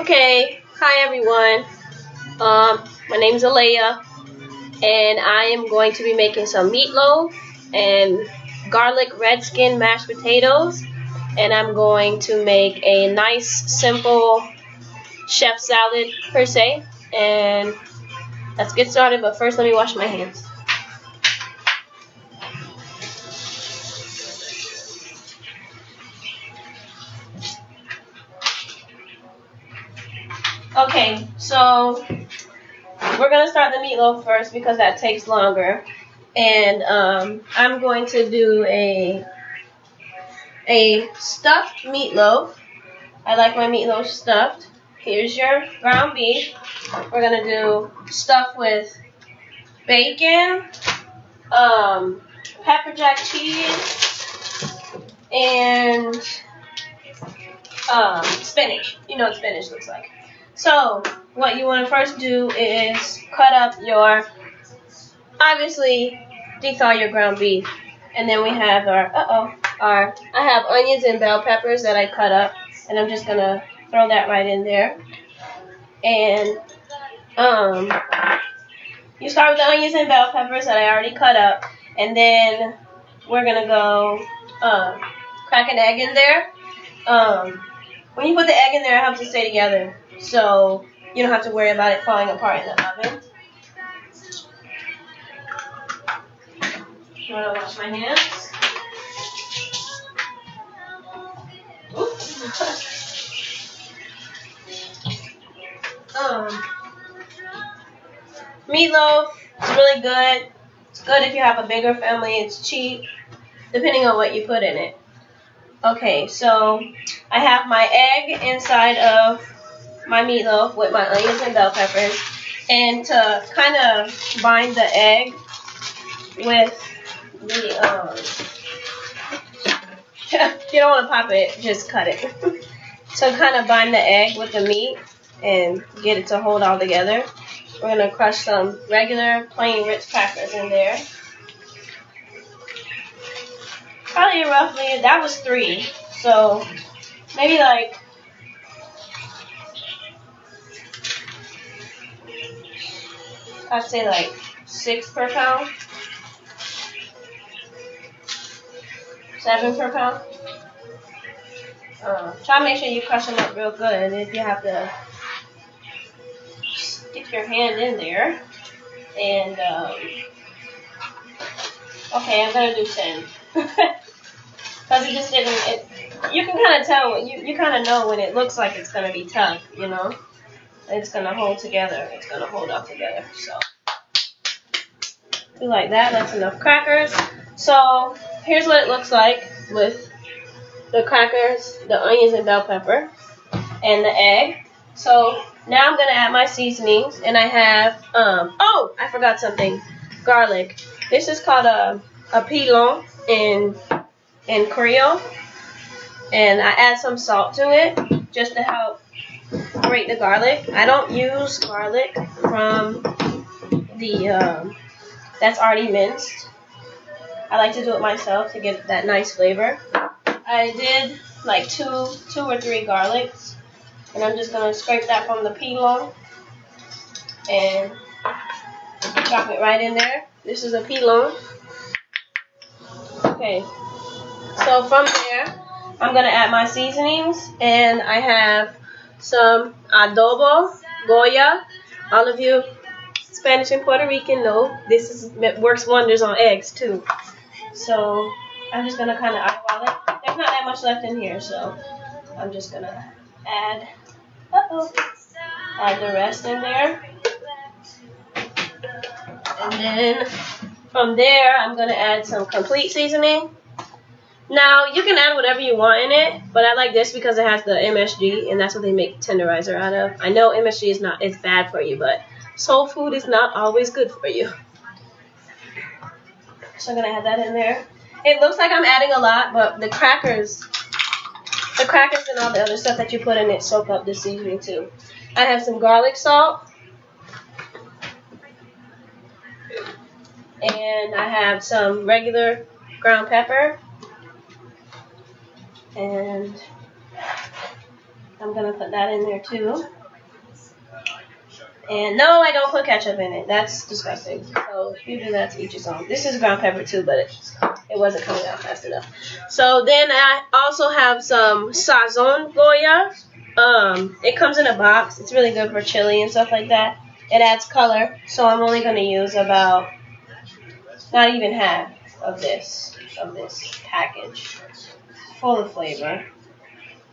Okay, hi everyone. My name is Alea, and I am going to be making some meatloaf and garlic red skin mashed potatoes, and I'm going to make a nice, simple chef salad per se. And let's get started. But first, let me wash my hands. Okay, so we're gonna start the meatloaf first because that takes longer, and I'm going to do a stuffed meatloaf. I like my meatloaf stuffed. Here's your ground beef. We're gonna do stuff with bacon, pepper jack cheese, and spinach. You know what spinach looks like. So what you want to first do is cut up your, obviously thaw your ground beef, and then we have I have onions and bell peppers that I cut up, and I'm just gonna throw that right in there. And you start with the onions and bell peppers that I already cut up, and then we're gonna go crack an egg in there. When you put the egg in there, it helps it stay together, so you don't have to worry about it falling apart in the oven. I'm gonna wash my hands. Oops. Meatloaf is really good. It's good if you have a bigger family. It's cheap, depending on what you put in it. Okay, so I have my egg inside of my meatloaf with my onions and bell peppers. And to kind of bind the egg with the, if you don't want to pop it, just cut it. So kind of bind the egg with the meat and get it to hold all together. We're going to crush some regular plain Ritz crackers in there. Probably roughly, that was 3, so maybe like I'd say like 6 per pound, 7 per pound. Try to make sure you crush them up real good, and if you have to stick your hand in there, and okay, I'm gonna do 10. Because it just didn't, you can kind of tell, you kind of know when it looks like it's going to be tough, you know. It's going to hold together. It's going to hold up together. So, do like that. That's enough crackers. So, here's what it looks like with the crackers, the onions and bell pepper, and the egg. So, now I'm going to add my seasonings. And I have, oh, I forgot something. Garlic. This is called a pilon in Creole, and I add some salt to it just to help grate the garlic. I don't use garlic from the that's already minced. I like to do it myself to get that nice flavor. I did like two or 3 garlics, and I'm just gonna scrape that from the pilon and drop it right in there. This is a pilon. Okay. So from there, I'm going to add my seasonings, and I have some adobo, Goya. All of you Spanish and Puerto Rican know this works wonders on eggs too. So I'm just going to kind of eyeball it. There's not that much left in here, so I'm just going to add the rest in there. And then from there, I'm going to add some complete seasoning. Now, you can add whatever you want in it, but I like this because it has the MSG, and that's what they make tenderizer out of. I know MSG is bad for you, but soul food is not always good for you. So I'm going to add that in there. It looks like I'm adding a lot, but the crackers and all the other stuff that you put in it soak up the seasoning too. I have some garlic salt. And I have some regular ground pepper. And I'm gonna put that in there too. And no, I don't put ketchup in it. That's disgusting. So if you do that, to each his own. This is ground pepper too, but it wasn't coming out fast enough. So then I also have some Sazon Goya. It comes in a box. It's really good for chili and stuff like that. It adds color. So I'm only gonna use about not even half of this package. Full of flavor.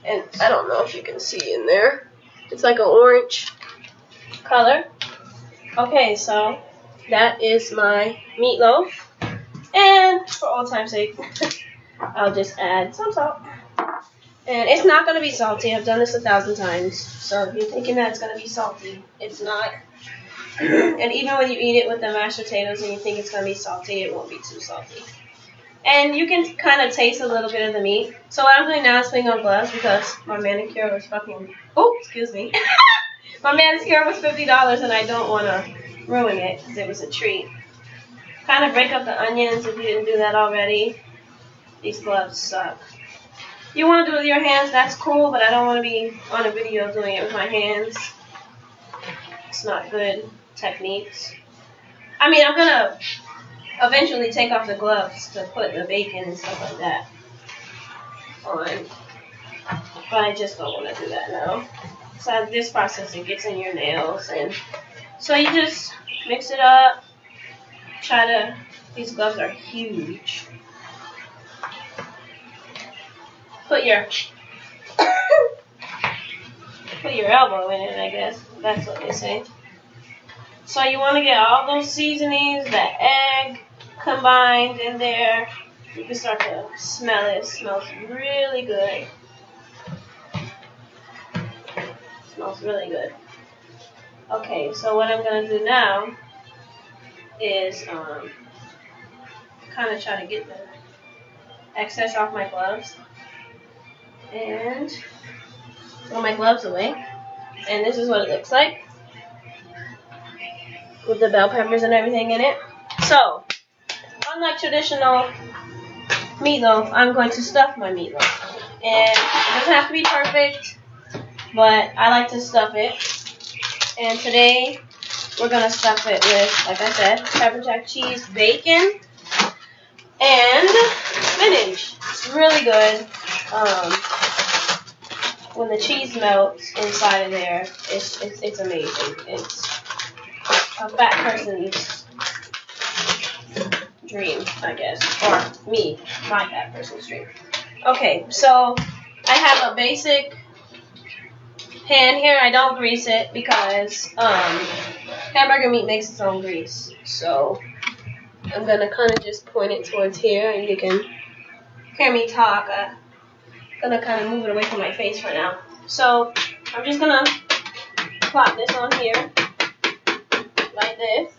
And I don't know if you can see in there. It's like an orange color. Okay, so that is my meatloaf. And for old time's sake, I'll just add some salt. And it's not going to be salty. I've done this 1,000 times. So if you're thinking that it's going to be salty, it's not. And even when you eat it with the mashed potatoes and you think it's going to be salty, it won't be too salty. And you can kind of taste a little bit of the meat. So what I'm doing now is putting on gloves because my manicure was excuse me. My manicure was $50 and I don't want to ruin it because it was a treat. Kind of break up the onions if you didn't do that already. These gloves suck. You want to do it with your hands, that's cool, but I don't want to be on a video doing it with my hands. It's not good techniques. I mean, I'm going to eventually take off the gloves to put the bacon and stuff like that on. But I just don't want to do that now. So this process, it gets in your nails. And so you just mix it up. These gloves are huge. Put your elbow in it, I guess. That's what they say. So you want to get all those seasonings, the egg combined in there. You can start to smell it. It smells really good. It smells really good. Okay, so what I'm going to do now is kind of try to get the excess off my gloves. And throw my gloves away. And this is what it looks like, with the bell peppers and everything in it. So, unlike traditional meatloaf, I'm going to stuff my meatloaf. And it doesn't have to be perfect, but I like to stuff it. And today, we're going to stuff it with, like I said, pepper jack cheese, bacon, and spinach. It's really good. When the cheese melts inside of there, it's amazing. It's a fat person's dream, I guess, or me, my fat person's dream. Okay, so I have a basic pan here. I don't grease it because hamburger meat makes its own grease. So I'm gonna kind of just point it towards here, and you can hear me talk. I'm gonna kind of move it away from my face for now. So I'm just gonna plop this on here like this.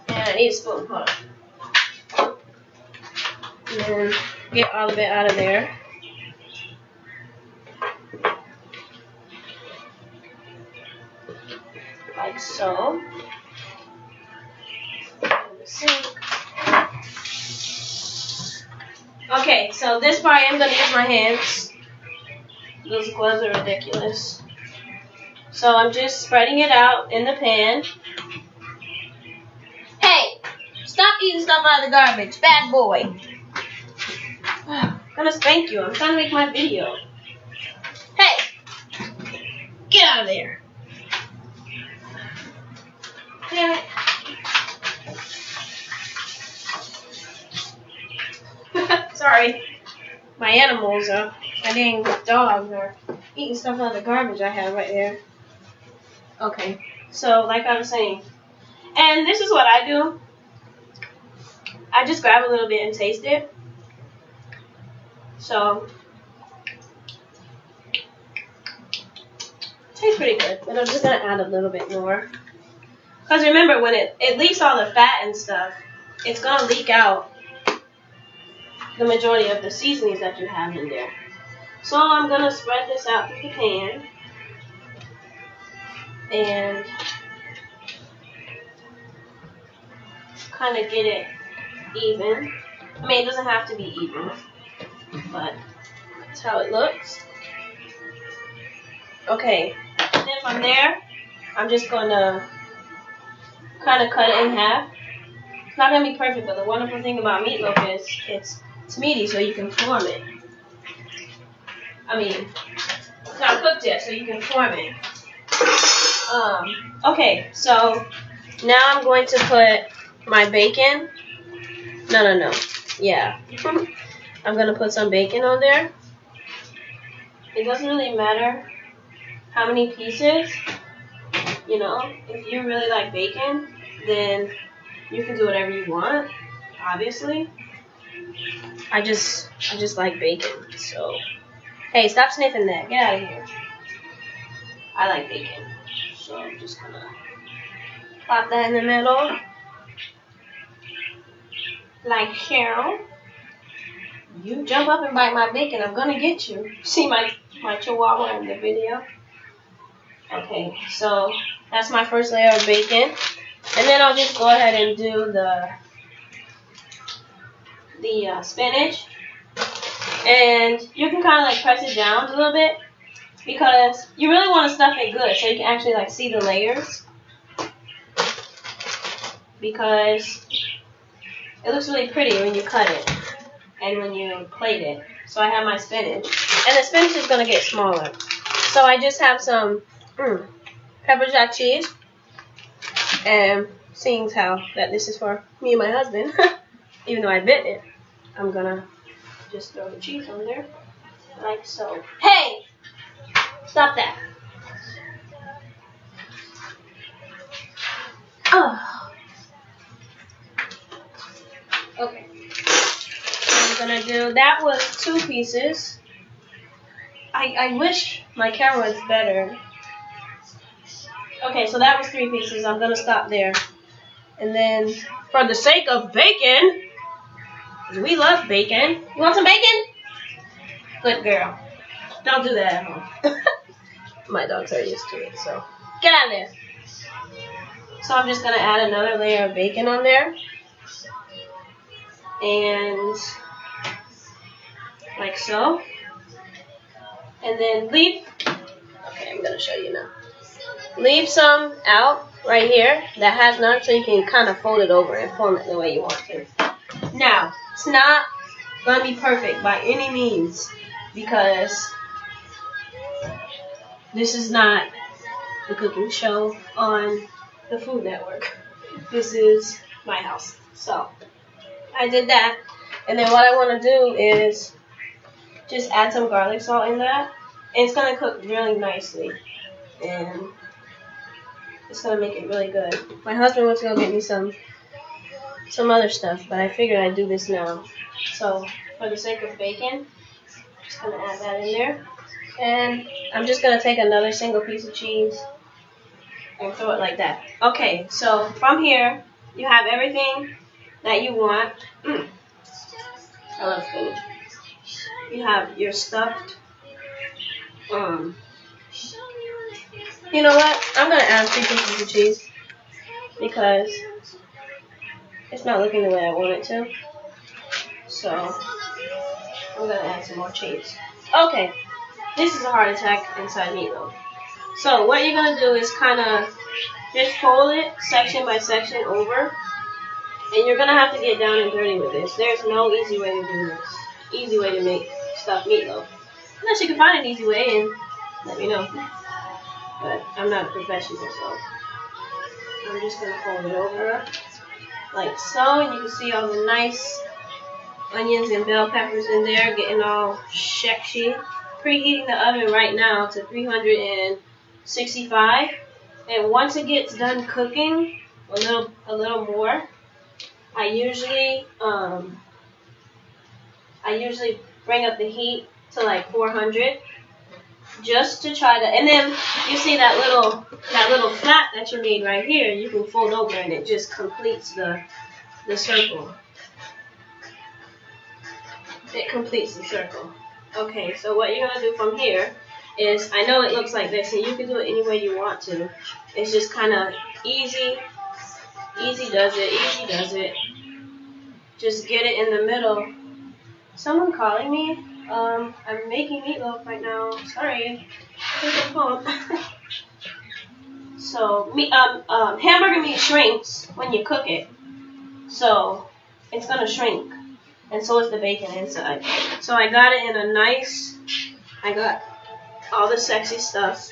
And I need a spoon, hold on. And then get all of it out of there. Like so. In the sink. Okay, so this part I'm going to use my hands. Those gloves are ridiculous. So I'm just spreading it out in the pan. Hey, stop eating stuff out of the garbage, bad boy. I'm going to spank you. I'm trying to make my video. Hey, get out of there. Damn it. Sorry, my animals, my dang dogs are eating stuff out of the garbage I have right there. Okay, so like I was saying, and this is what I do. I just grab a little bit and taste it. So, it tastes pretty good, but I'm just going to add a little bit more. Because remember, when it leaks all the fat and stuff, it's going to leak out the majority of the seasonings that you have in there. So I'm going to spread this out through the pan. And kind of get it even. I mean, it doesn't have to be even, but That's how it looks. Okay, and then from there, I'm just gonna kind of cut it in half. It's not gonna be perfect, but the wonderful thing about meatloaf is it's meaty, so you can form it. I mean, it's not cooked yet, so you can form it. Okay, so now I'm going to put my bacon. No. Yeah. I'm going to put some bacon on there. It doesn't really matter how many pieces. You know, if you really like bacon, then you can do whatever you want, obviously. I just like bacon, so. Hey, stop sniffing that. Get out of here. I like bacon. So I'm just going to pop that in the middle. Like Cheryl. You jump up and bite my bacon, I'm gonna get you. See my chihuahua in the video? Okay, so that's my first layer of bacon. And then I'll just go ahead and do the spinach. And you can kind of like press it down a little bit because you really want to stuff it good so you can actually like see the layers. Because it looks really pretty when you cut it and when you plate it. So I have my spinach. And the spinach is going to get smaller. So I just have some pepper jack cheese. And seeing how that this is for me and my husband, even though I bit it, I'm going to just throw the cheese on there. Like so. Hey! Stop that. Oh. Okay, so I'm gonna do, that was 2 pieces. I wish my camera was better. Okay, so that was 3 pieces. I'm gonna stop there. And then, for the sake of bacon, because we love bacon. You want some bacon? Good girl. Don't do that at home. My dogs are used to it, so get out of there. So I'm just gonna add another layer of bacon on there. And like so. And then leave, okay, I'm going to show you now. Leave some out right here that has none so you can kind of fold it over and form it the way you want to. Now, it's not going to be perfect by any means because this is not the cooking show on the Food Network. This is my house. So I did that, and then what I want to do is just add some garlic salt in that, and it's going to cook really nicely, and it's going to make it really good. My husband wants to go get me some other stuff, but I figured I'd do this now. So for the sake of bacon, I'm just going to add that in there, and I'm just going to take another single piece of cheese and throw it like that. Okay, so from here, you have everything that you want. I love food. You have your stuffed. You know what? I'm gonna add 3 pieces of cheese because it's not looking the way I want it to. So I'm gonna add some more cheese. Okay, this is a heart attack inside meatloaf. So what you're gonna do is kind of just fold it section by section over. And you're going to have to get down and dirty with this. There's no easy way to do this. Easy way to make stuffed meatloaf. Unless you can find an easy way and let me know. But I'm not a professional, so I'm just going to fold it over like so. And you can see all the nice onions and bell peppers in there getting all sexy. Preheating the oven right now to 365. And once it gets done cooking, a little more, I usually bring up the heat to like 400 just to try to, and then you see that little flap that you made right here, you can fold over and it just completes the circle. It completes the circle. Okay, so what you're gonna do from here is, I know it looks like this and you can do it any way you want to. It's just kind of easy does it. Just get it in the middle. Someone calling me? I'm making meatloaf right now. Sorry. Take the phone. So, hamburger meat shrinks when you cook it. So, it's gonna shrink. And so is the bacon inside. So I got it in a nice, I got all the sexy stuff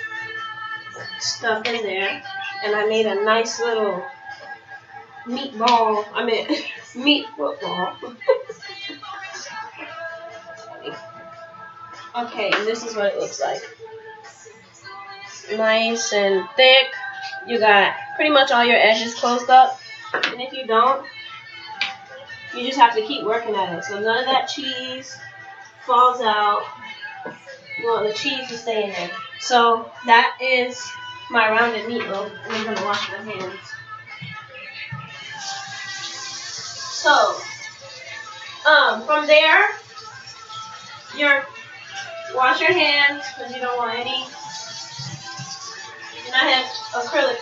in there. And I made a nice little meat football. Okay, and this is what it looks like. Nice and thick. You got pretty much all your edges closed up. And if you don't, you just have to keep working at it. So none of that cheese falls out. You want the cheese to stay in there. So that is my rounded meatloaf. And I'm going to wash my hands. So, from there, wash your hands because you don't want any. And I have acrylic,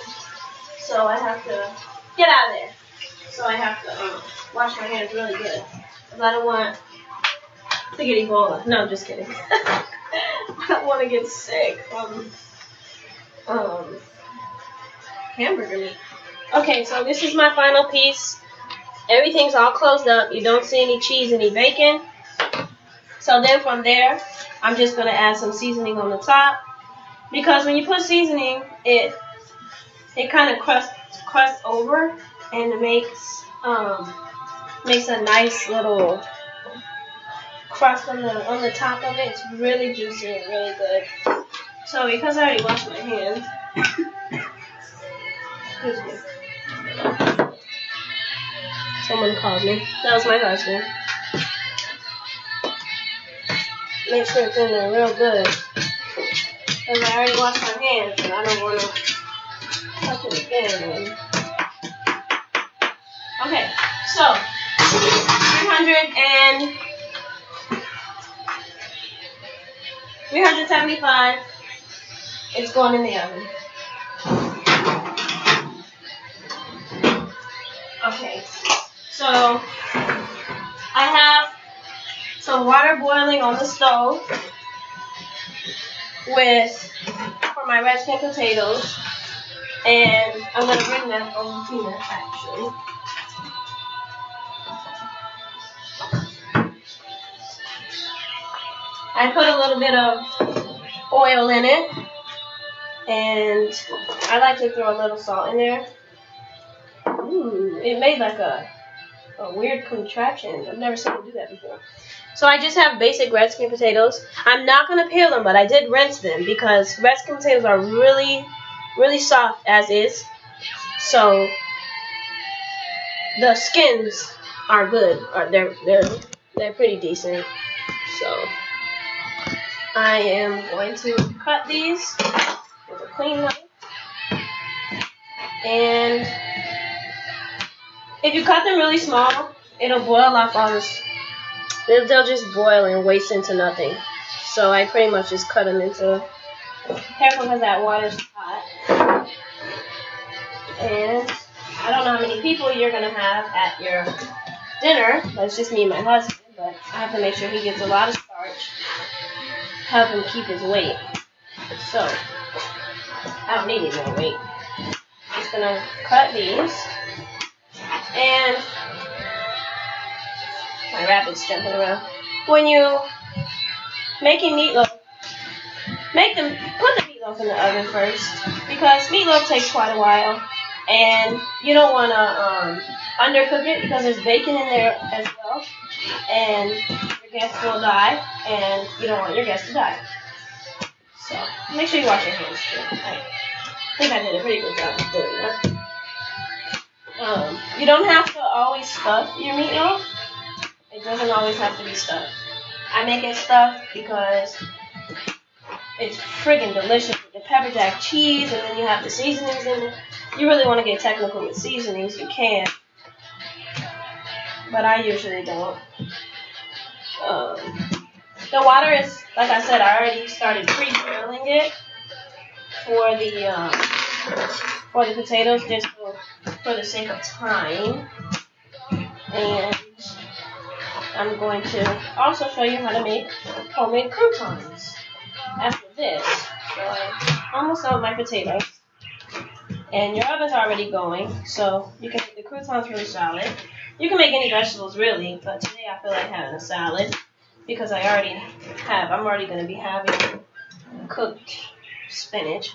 so I have to get out of there. So I have to wash my hands really good because I don't want to get Ebola. No, I'm just kidding. I don't want to get sick from hamburger meat. Okay, so this is my final piece. Everything's all closed up. You don't see any cheese, any bacon. So then from there, I'm just going to add some seasoning on the top. Because when you put seasoning, it kind of crusts over and it makes a nice little crust on the top of it. It's really juicy and really good. So because I already washed my hands, excuse me. Someone called me. That was my husband. Make sure it's in there real good. Because I already washed my hands and I don't want to touch it again. Okay, so 375. It's going in the oven. Okay, so I have some water boiling on the stove for my red skin potatoes, and I'm going to bring that over here actually. I put a little bit of oil in it, and I like to throw a little salt in there. Ooh, it made like a weird contraption. I've never seen it do that before. So I just have basic red skin potatoes. I'm not going to peel them, but I did rinse them because red skin potatoes are really, really soft as is. So the skins are good. They're pretty decent. So I am going to cut these with a clean knife. And if you cut them really small, it'll boil off all this. They'll just boil and waste into nothing. So I pretty much just cut them into. Careful because that water's hot. And I don't know how many people you're going to have at your dinner. That's just me and my husband. But I have to make sure he gets a lot of starch. Help him keep his weight. So I don't need any more weight. I'm just going to cut these. And my rabbit's jumping around. When you making meatloaf, put the meatloaf in the oven first because meatloaf takes quite a while, and you don't want to undercook it because there's bacon in there as well, and your guests will die, and you don't want your guests to die. So make sure you wash your hands too. I think I did a pretty good job of doing that. You don't have to always stuff your meatloaf. It doesn't always have to be stuffed. I make it stuffed because it's friggin' delicious with the pepper jack cheese, and then you have the seasonings in it. You really want to get technical with seasonings, you can. But I usually don't. The water is, like I said, I already started pre-boiling it for the potatoes, just for the sake of time. And I'm going to also show you how to make homemade croutons after this. So I'm almost done with my potatoes. And your oven's already going, so you can make the croutons really solid. You can make any vegetables really, but today I feel like having a salad because I'm already going to be having cooked spinach.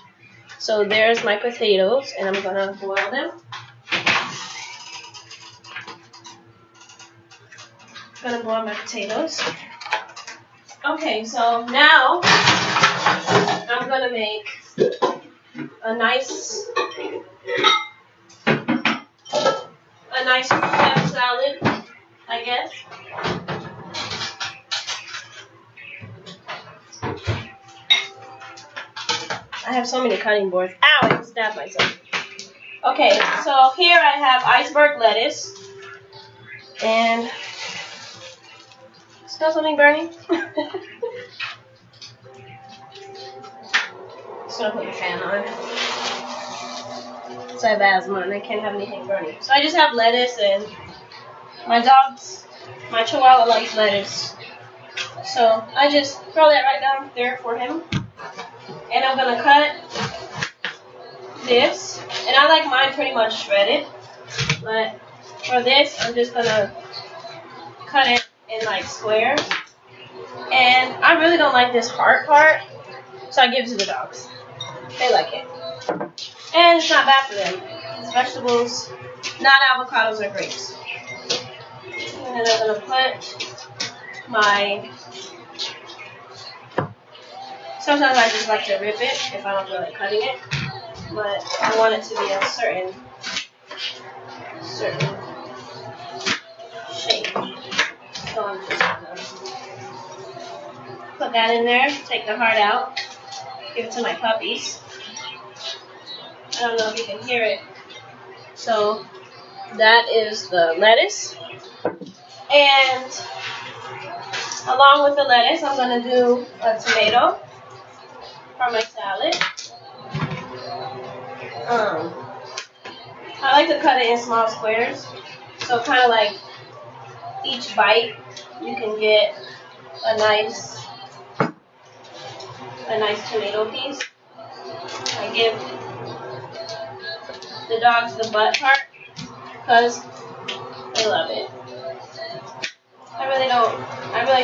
So there's my potatoes, and I'm going to boil them. I'm going to boil my potatoes. Okay, so now I'm going to make a nice step salad, I guess. I have so many cutting boards. Ow, I stabbed myself. Okay, so here I have iceberg lettuce. And smell something burning? Just gonna put the fan on. So I have asthma and I can't have anything burning. So I just have lettuce, and my chihuahua likes lettuce. So I just throw that right down there for him. And I'm gonna cut this. And I like mine pretty much shredded. But for this, I'm just gonna cut it in like squares. And I really don't like this heart part, so I give it to the dogs. They like it. And it's not bad for them. It's vegetables, not avocados or grapes. And then I'm going to put my... Sometimes I just like to rip it if I don't feel like cutting it. But I want it to be a certain shape. So I'm just going to put that in there, take the heart out, give it to my puppies. I don't know if you can hear it. So that is the lettuce. And along with the lettuce, I'm going to do a tomato for my salad. I like to cut it in small squares. So kind of like each bite, you can get a nice tomato piece. I give the dogs the butt part because they love it. I really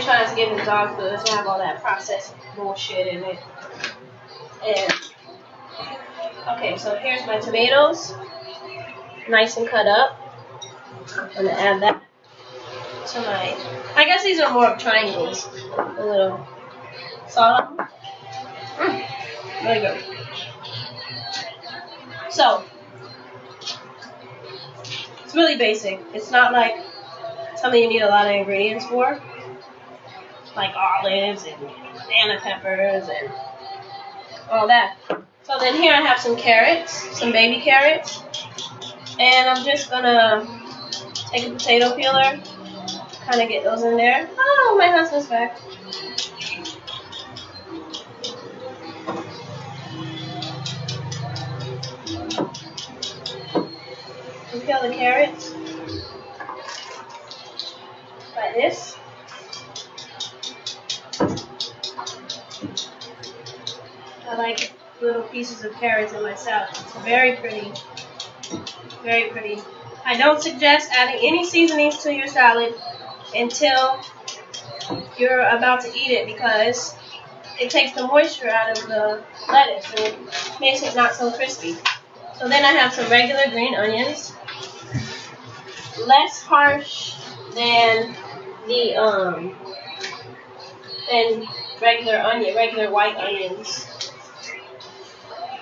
try not to give the dog food. It doesn't have all that processed bullshit in it. And okay, so here's my tomatoes, nice and cut up. I'm gonna add that to my. I guess these are more of triangles. A little salt on them. Really good. So it's really basic. It's not like something you need a lot of ingredients for, like olives and banana peppers and all that. So then here I have some carrots, some baby carrots, and I'm just gonna take a potato peeler, kind of get those in there. Oh, my husband's back. And peel the carrots like this. I like little pieces of carrots in my salad. It's very pretty. Very pretty. I don't suggest adding any seasonings to your salad until you're about to eat it because it takes the moisture out of the lettuce and it makes it not so crispy. So then I have some regular green onions. Less harsh than the than regular white onions.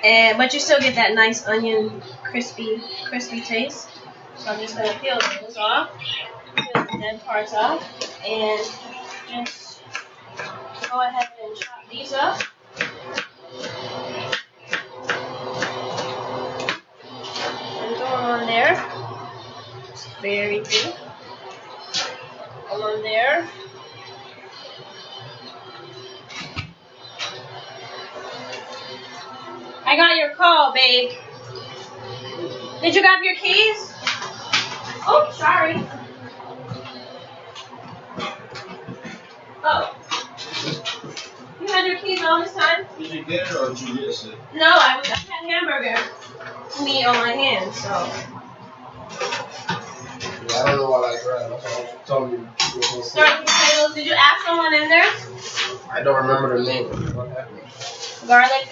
But you still get that nice onion crispy taste. So I'm just gonna peel those off, peel the dead parts off, and just go ahead and chop these up. And throw them on there. It's very good. Come on there. I got your call, babe. Did you grab your keys? Oh, sorry. Oh. You had your keys all this time? Did you get it or did you miss it? No, I had hamburger meat on my hands, so. Yeah, I don't know what I grabbed. That's all I told you. Starting potatoes. Did you ask someone in there? I don't remember the name. What happened? Garlic.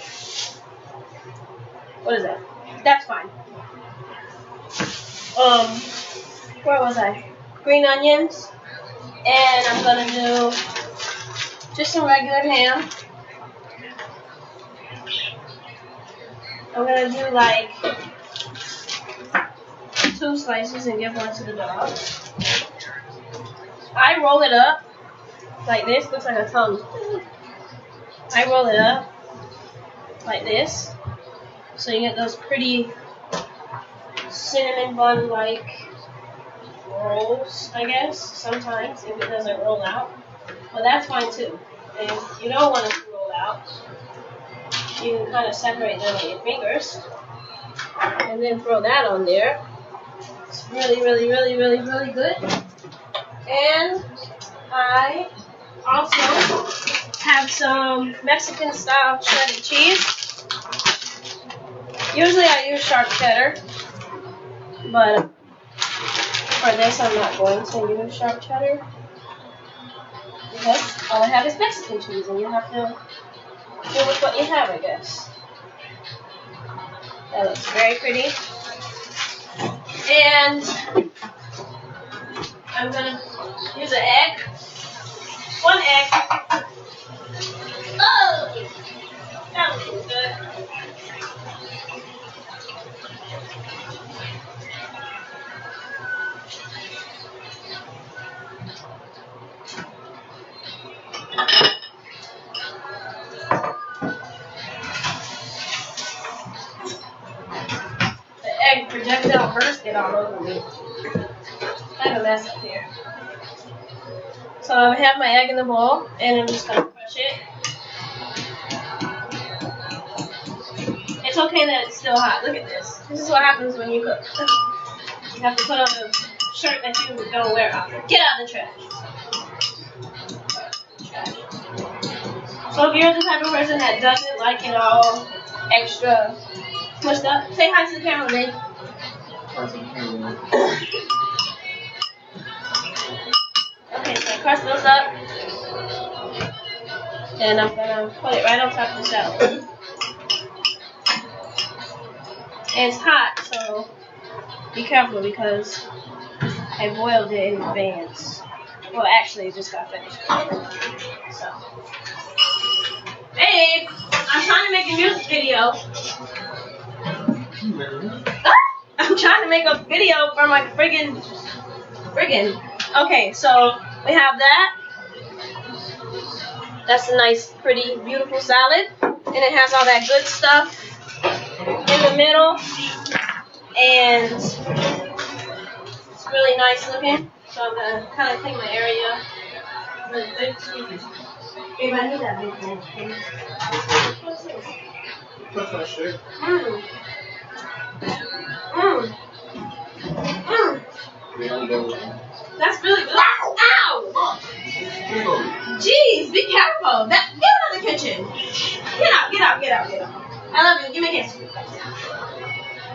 What is that? That's fine. Where was I? Green onions. And I'm gonna do just some regular ham. I'm gonna do like 2 slices and give one to the dog. I roll it up like this. Looks like a tongue. I roll it up like this, so you get those pretty cinnamon bun like rolls, I guess, sometimes if it doesn't roll out. But that's fine too. And if you don't want it to roll out, you can kind of separate them with your fingers and then throw that on there. It's really, really, really, really, really good. And I also have some Mexican style shredded cheese. Usually I use sharp cheddar, but for this I'm not going to use sharp cheddar because all I have is Mexican cheese and you have to go with what you have, I guess. That looks very pretty. And I'm gonna use an egg. 1 egg. Oh! That looks good. The egg projectile burst it all over me. I have a mess up here. So I have my egg in the bowl, and I'm just going to crush it. It's okay that it's still hot. Look at this. This is what happens when you cook. You have to put on a shirt that you don't wear often. Get out of the trash. So if you're the type of person that doesn't like it all extra mushed up, say hi to the camera, babe. Okay, so I crushed those up. And I'm going to put it right on top of the salad. And it's hot, so be careful because I boiled it in advance. Well, actually, it just got finished. So, babe, I'm trying to make a music video. I'm trying to make a video for my friggin'. Okay, so we have that. That's a nice, pretty, beautiful salad. And it has all that good stuff in the middle. And it's really nice looking. So I'm going to kind of clean my area really quick. Babe, I need that big thing, please. What's this? What's that shit? That's really good. Ow! Jeez, be careful. Get out of the kitchen. Get out. I love you. Give me a kiss.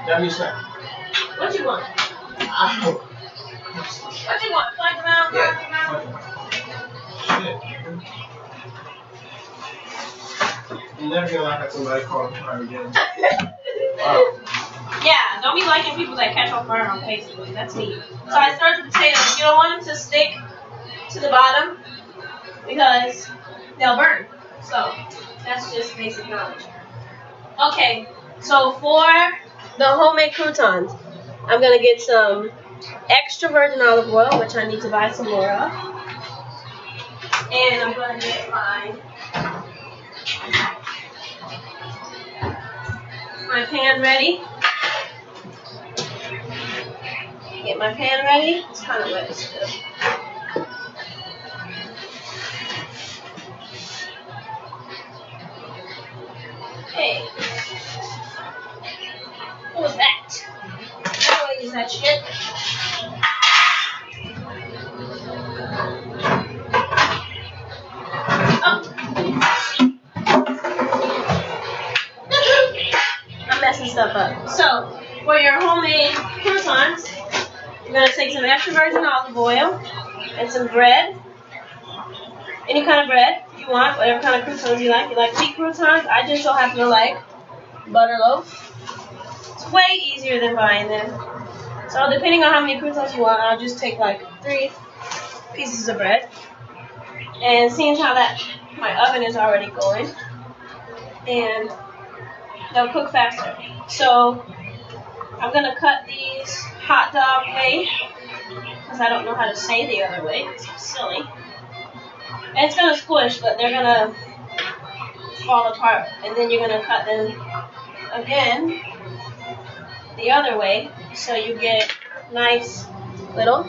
That means that. What you want? Ow. What you want? Fly around. Shit. You never gonna laugh at somebody calling fire again. Wow. Yeah, don't be liking people that catch on fire on Facebook. That's me. So I started the potatoes. You don't want them to stick to the bottom because they'll burn. So that's just basic knowledge. Okay, so for the homemade croutons, I'm going to get some extra virgin olive oil, which I need to buy some more of. And I'm going to get my pan ready. Get my pan ready. It's kind of wet still. Hey. What was that? I don't use that shit. stuff up. So, for your homemade croutons, you're going to take some extra virgin olive oil and some bread. Any kind of bread you want, whatever kind of croutons you like. You like wheat croutons? I just so happen to like butter loaf. It's way easier than buying them. So depending on how many croutons you want, I'll just take like 3 pieces of bread. And seeing how that my oven is already going, and they'll cook faster. So I'm gonna cut these hot dog way, because I don't know how to say the other way. It's silly. And it's gonna squish, but they're gonna fall apart. And then you're gonna cut them again the other way, so you get nice little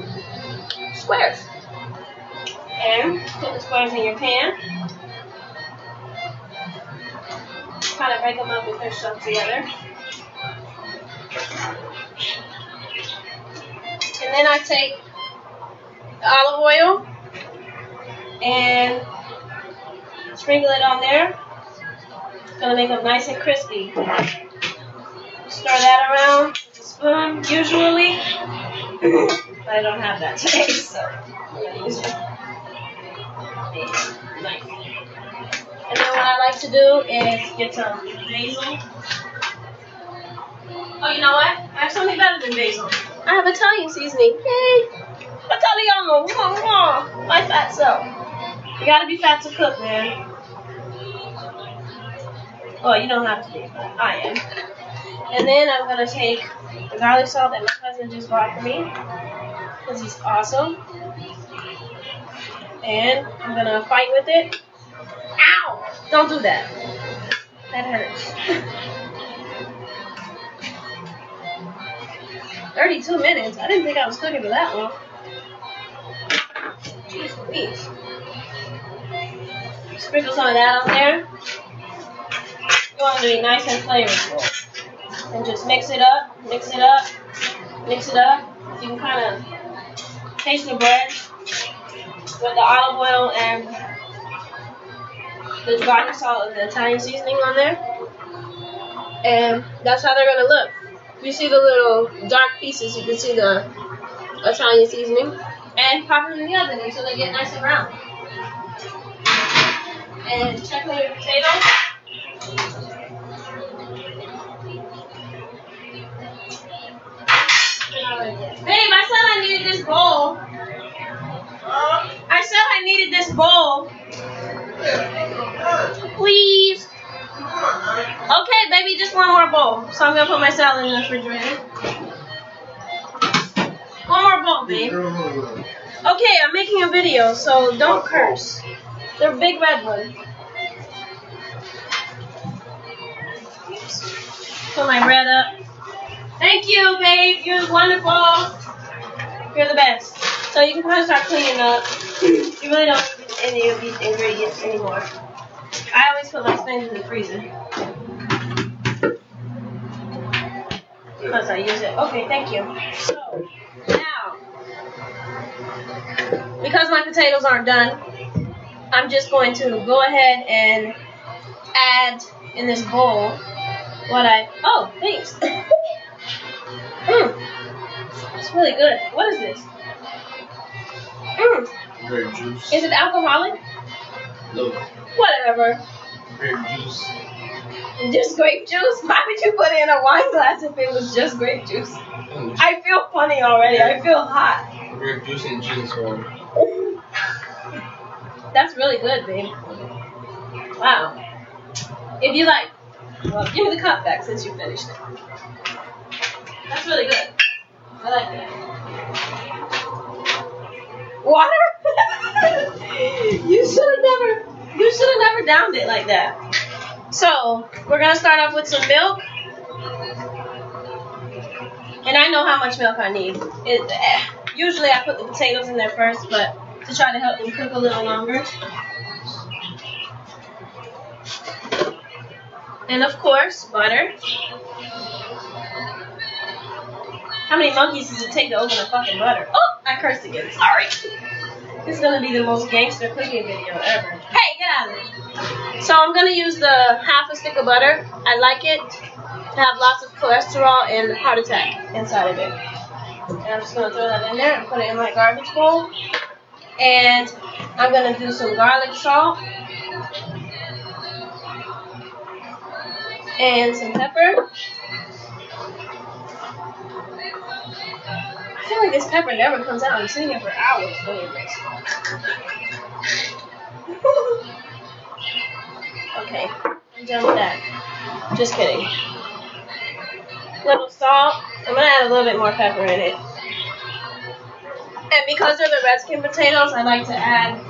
squares. And put the squares in your pan. Kind of break them up and push them together. And then I take the olive oil and sprinkle it on there. It's going to make them nice and crispy. Stir that around with a spoon, usually. But I don't have that today, so I'm going to use it. Nice. And then what I like to do is get some basil. Oh, you know what? I have something better than basil. I have Italian seasoning. Yay! Italiano! My fat self. You gotta be fat to cook, man. Well, you don't have to be, but I am. And then I'm gonna take the garlic salt that my cousin just bought for me, because he's awesome. And I'm gonna fight with it. Ow! Don't do that. That hurts. 32 minutes. I didn't think I was cooking for that long. Jeez Louise. Sprinkle some of that on there. You want it to be nice and flavorful. And just mix it up, mix it up, mix it up. You can kind of taste the bread with the olive oil and the garlic salt and the Italian seasoning on there. And that's how they're going to look. You see the little dark pieces, you can see the Italian seasoning. And pop them in the oven until they get nice and brown. And check on your potatoes. Babe, I said I needed this bowl. I said I needed this bowl. Please. Okay, baby, just one more bowl. So I'm going to put my salad in the refrigerator. One more bowl, babe. Okay, I'm making a video, so don't curse. They're big red ones. Put my bread up. Thank you, babe. You're wonderful. You're the best. So you can kind of start cleaning up. You really don't need any of these ingredients anymore. I always put my things in the freezer. Because I use it. Okay, thank you. So, now, because my potatoes aren't done, I'm just going to go ahead and add in this bowl what oh, thanks. It's really good. What is this? Grape juice. Is it alcoholic? No. Whatever. Grape juice. Just grape juice? Why would you put it in a wine glass if it was just grape juice? I feel funny already. I feel hot. Grape juice and gin water. That's really good, babe. Wow. If you like, well, give me the cup back since you finished it. That's really good. I like that. Water? You should have never downed it like that. So, we're going to start off with some milk. And I know how much milk I need. Usually I put the potatoes in there first, but to try to help them cook a little longer. And of course, butter. How many monkeys does it take to open a fucking butter? Oh, I cursed again. Sorry. This is going to be the most gangster cooking video ever. Hey, get out of there. So I'm going to use the half a stick of butter. I like it have lots of cholesterol and heart attack inside of it. And I'm just going to throw that in there and put it in my garbage bowl. And I'm going to do some garlic salt and some pepper. I feel like this pepper never comes out. I'm sitting here for hours doing this. Okay, I'm done with that. Just kidding. Little salt. I'm going to add a little bit more pepper in it. And because they're the red skin potatoes, I like to add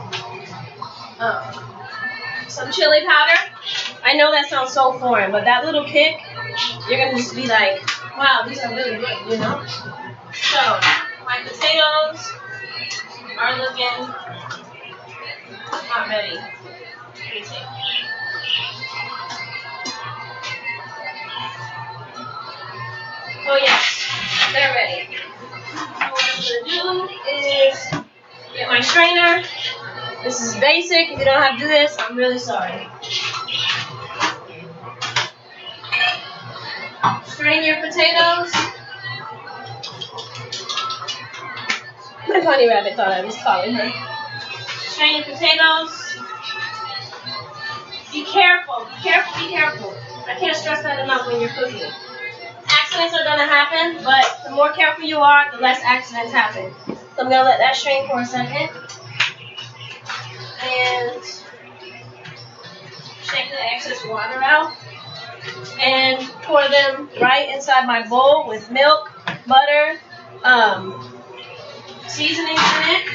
some chili powder. I know that sounds so foreign, but that little kick, you're going to just be like, wow, these are really good, you know? So, my potatoes are looking not ready. Let me see. Oh yes, they're ready. So what I'm going to do is get my strainer. This is basic. If you don't have to do this, I'm really sorry. Strain your potatoes. My bunny rabbit thought I was calling her. Strain your potatoes. Be careful, be careful, be careful. I can't stress that enough when you're cooking. Accidents are going to happen, but the more careful you are, the less accidents happen. So I'm going to let that strain for a second. And shake the excess water out. And pour them right inside my bowl with milk, butter, seasonings in it.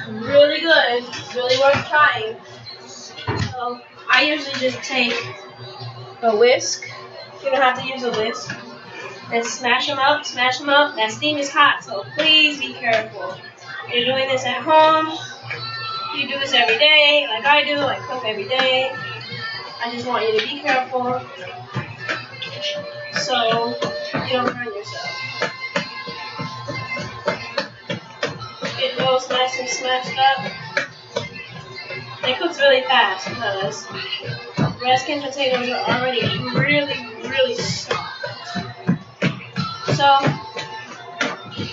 Really good. Really worth trying. So I usually just take a whisk. You don't have to use a whisk. And smash them up, smash them up. That steam is hot, so please be careful. You're doing this at home. You do this every day, like I do. I cook every day. I just want you to be careful so you don't burn yourself. Get those nice and smashed up. It cooks really fast because red skin potatoes are already really, really soft. So,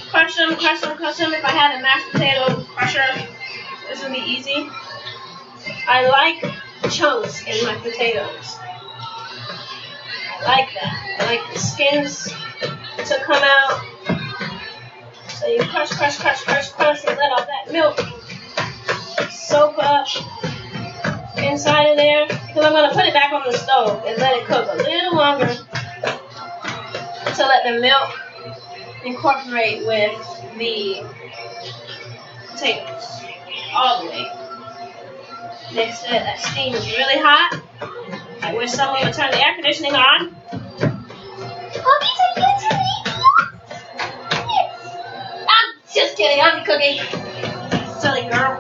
crush them, crush them, crush them. If I had a mashed potato crusher, this would be easy. I like chunks in my potatoes. I like that. I like the skins to come out. So you crush, crush, crush, crush, crush, and let all that milk soak up inside of there. Because I'm going to put it back on the stove and let it cook a little longer to let the milk incorporate with the potatoes all the way. Next to it, that steam is really hot. I wish someone would turn the air conditioning on. I'm just kidding, I'm cooking. Silly girl.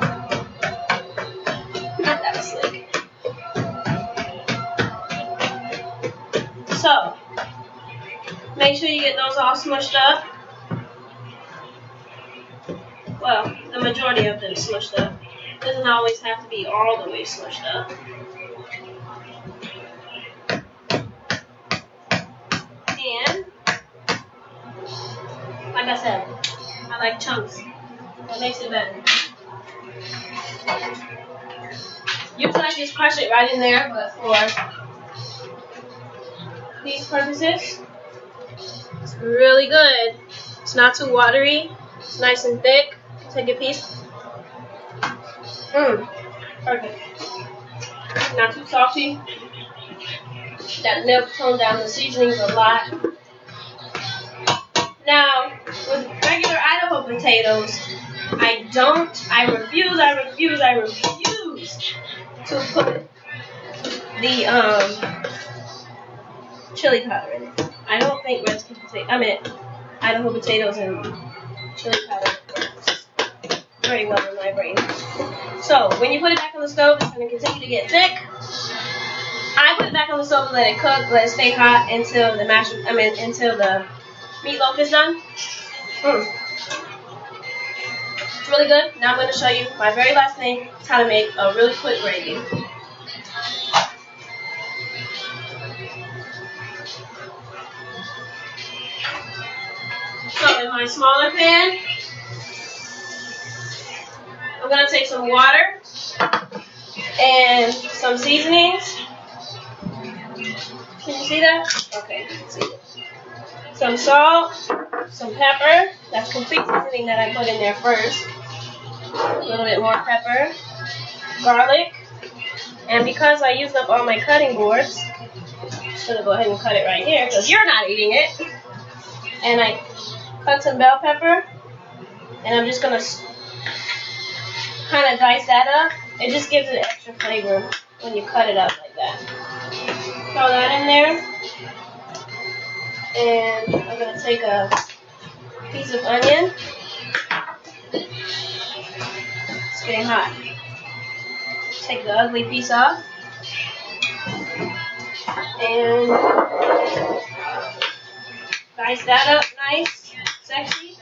Not that slick. So, make sure you get those all smushed up. Well, the majority of them smushed up. Doesn't always have to be all the way smushed up. And, like I said, I like chunks. That makes it better. Usually I just crush it right in there, but for these purposes, it's really good. It's not too watery. It's nice and thick. Take a piece. Perfect. Not too salty. That milk toned down the seasonings a lot. Now, with regular Idaho potatoes, I refuse to put the chili powder in it. I don't think Idaho potatoes and chili powder works very well in my brain. So, when you put it back on the stove, it's going to continue to get thick. I put it back on the stove and let it cook, let it stay hot until until the meatloaf is done. It's really good. Now I'm going to show you my very last thing. It's how to make a really quick gravy. So in my smaller pan, I'm going to take some water and some seasonings. Can you see that? Okay, you can see it. Some salt, some pepper. That's complete seasoning that I put in there first. A little bit more pepper, garlic, and because I used up all my cutting boards, I'm just going to go ahead and cut it right here because you're not eating it. And I cut some bell pepper, and I'm just going to kind of dice that up. It just gives it extra flavor when you cut it up like that. Throw that in there. And I'm going to take a piece of onion. It's getting hot. Take the ugly piece off. And dice that up nice, sexy.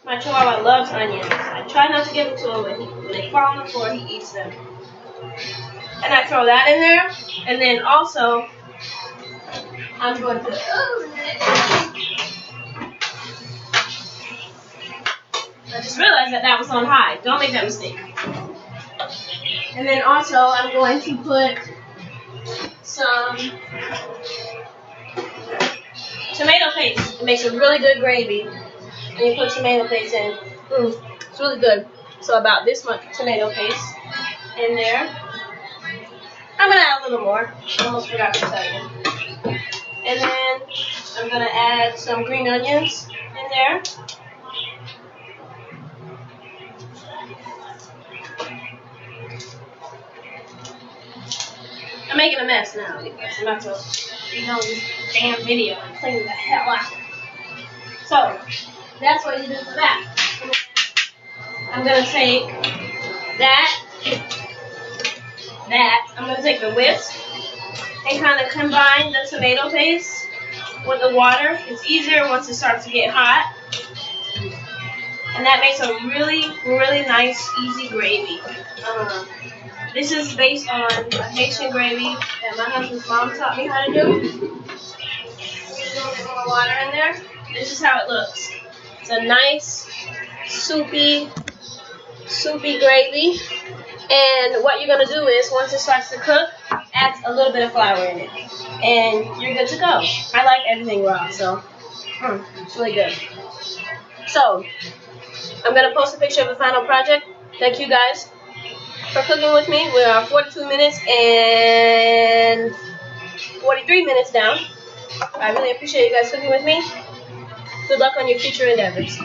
My chihuahua loves onions. I try not to give them to him, when they fall on the floor, he eats them. And I throw that in there. And then also, I'm going to... I just realized that was on high. Don't make that mistake. And then also, I'm going to put some tomato paste. It makes a really good gravy. And you put tomato paste in. It's really good. So about this much tomato paste in there. I'm going to add a little more. I almost forgot to tell you. And then I'm going to add some green onions in there. I'm making a mess now because I'm about to be on this damn video and clean the hell out. So, that's what you do for that. I'm going to take I'm going to take the whisk and kind of combine the tomato paste with the water. It's easier once it starts to get hot. And that makes a really, really nice, easy gravy. This is based on a Haitian gravy that my husband's mom taught me how to do. A little bit more water in there. This is how it looks. It's a nice, soupy gravy. And what you're going to do is, once it starts to cook, add a little bit of flour in it. And you're good to go. I like everything raw, so it's really good. So, I'm going to post a picture of the final project. Thank you guys for cooking with me. We are 42 minutes and 43 minutes down. I really appreciate you guys cooking with me. Good luck on your future endeavors.